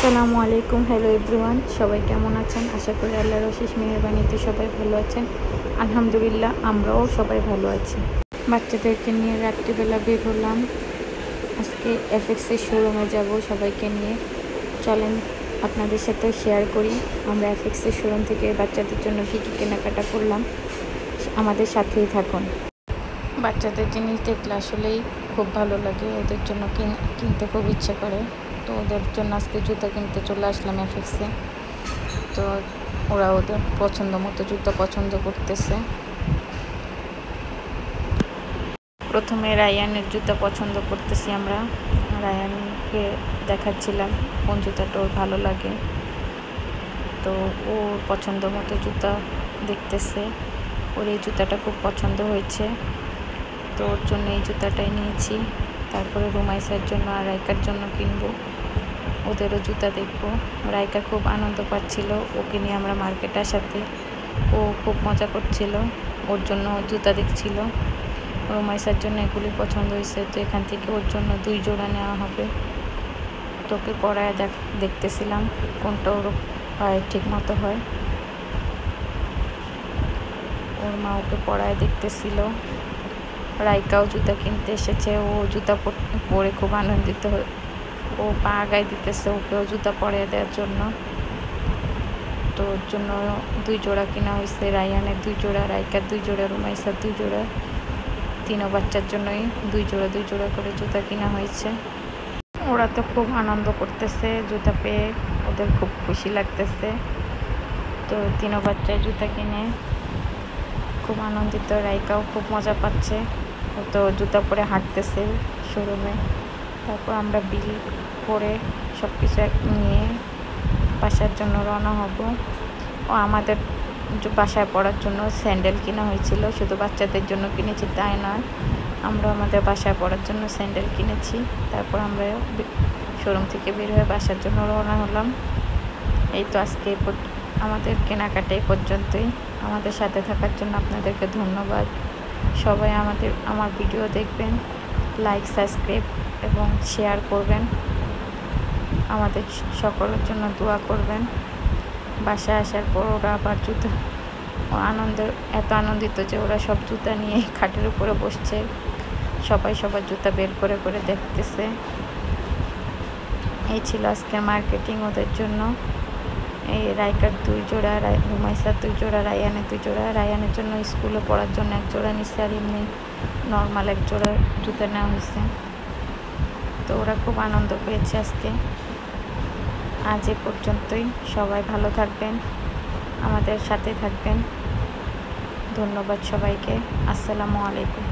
আসসালামু আলাইকুম। Hello everyone, সবাই কেমন আছেন? আশা করি আল্লাহর অশেষ মেহেরবানিতে সবাই ভালো আছেন। আলহামদুলিল্লাহ, আমরাও সবাই ভালো আছি। বাচ্চাদেরকে নিয়ে রাত্রিবেলা বের হলাম। আজকে এফএক্সের শোরুমে যাব সবাইকে নিয়ে। চলেন আপনাদের সাথে শেয়ার করি আমরা এফএক্সের শোরুম থেকে বাচ্চাদের জন্য কী কী কেনাকাটা করলাম। আমাদের সাথেই থাকুন। বাচ্চাদের জিনিস দেখলে আসলেই খুব ভালো লাগে, ওদের জন্য কিনতে খুব ইচ্ছে করে। তো ওদের জন্য আজকে জুতা কিনতে চলে আসলাম এফএক্সে। তো ওরা ওদের পছন্দ মতো জুতা পছন্দ করতেছে। প্রথমে রায়ানের জুতা পছন্দ করতেছি আমরা। রায়ানকে দেখাচ্ছিলাম কোন জুতাটা ওর ভালো লাগে। তো ওর পছন্দ মতো জুতা দেখতেছে। ওর এই জুতাটা খুব পছন্দ হয়েছে, তো ওর জন্য এই জুতাটাই নিয়েছি। তারপরে রুমাইসার জন্য আর রাইকার জন্য কিনবো, ওদেরও জুতা দেখবো। রাইকা খুব আনন্দ পাচ্ছিল ওকে নিয়ে আমরা মার্কেটে আসাতে। ও খুব মজা করছিল, ওর জন্য জুতা দেখছিল। রুমাইসার জন্য এগুলি পছন্দ হয়েছে, তো এখান থেকে ওর জন্য 2 জোড়া নেওয়া হবে। তোকে পরায় দেখতেছিলাম কোনটা ওর পায়ে ঠিক মতো হয়। ওর মা ওকে পরায় দেখতেছিল। রাইকাও জুতা কিনতে এসেছে, ও জুতা পরে খুব আনন্দিত। ও পা আগায় দিতেছে ওকেও জুতা পরিয়ে দেওয়ার জন্য। তো ওর জন্য 2 জোড়া কেনা হয়েছে। রায়ানের 2 জোড়া, রাইকার 2 জোড়া, রুমাইসার 2 জোড়া। 3 বাচ্চার জন্যই 2 জোড়া করে জুতা কেনা হয়েছে। ওরা তো খুব আনন্দ করতেছে জুতা পেয়ে, ওদের খুব খুশি লাগতেছে। তো 3 বাচ্চায় জুতা কিনে খুব আনন্দিত। রাইকাও খুব মজা পাচ্ছে, ও তো জুতা পরে হাঁটতেছে শোরুমে। তারপর আমরা বিল করে সব কিছু নিয়ে বাসার জন্য রওনা হব। ও আমাদের বাসায় পড়ার জন্য স্যান্ডেল কেনা হয়েছিল, শুধু বাচ্চাদের জন্য কিনেছি তাই নয়, আমরা আমাদের বাসায় পড়ার জন্য স্যান্ডেল কিনেছি। তারপর আমরা শোরুম থেকে বের হয়ে বাসার জন্য রওনা হলাম। এই তো আজকে আমাদের কেনাকাটা এই পর্যন্তই। আমাদের সাথে থাকার জন্য আপনাদেরকে ধন্যবাদ। সবাই আমার ভিডিও দেখবেন, লাইক, সাবস্ক্রাইব এবং শেয়ার করবেন। আমাদের সকলের জন্য দোয়া করবেন। বাসায় আসার পর ওরা আবার জুতা এত আনন্দিত যে ওরা সব জুতা নিয়ে খাটের উপরে বসছে। সবাই সবার জুতা বের করে করে দেখতেছে। এই ছিল আজকের মার্কেটিং ওদের জন্য। এই রাইকার 2 জোড়া, রুমাইসার 2 জোড়া, রায়ানের 2 জোড়া। রায়ানের জন্য স্কুলে পড়ার জন্য 1 জোড়া নিচ্ছে, আর এমনি নর্মাল 1 জোড়া জুতা নেওয়া হয়েছে। তো ওরা খুব আনন্দ পেয়েছে আজকে। আজ এ পর্যন্তই। সবাই ভালো থাকবেন, আমাদের সাথে থাকবেন। ধন্যবাদ সবাইকে। আসসালামু আলাইকুম।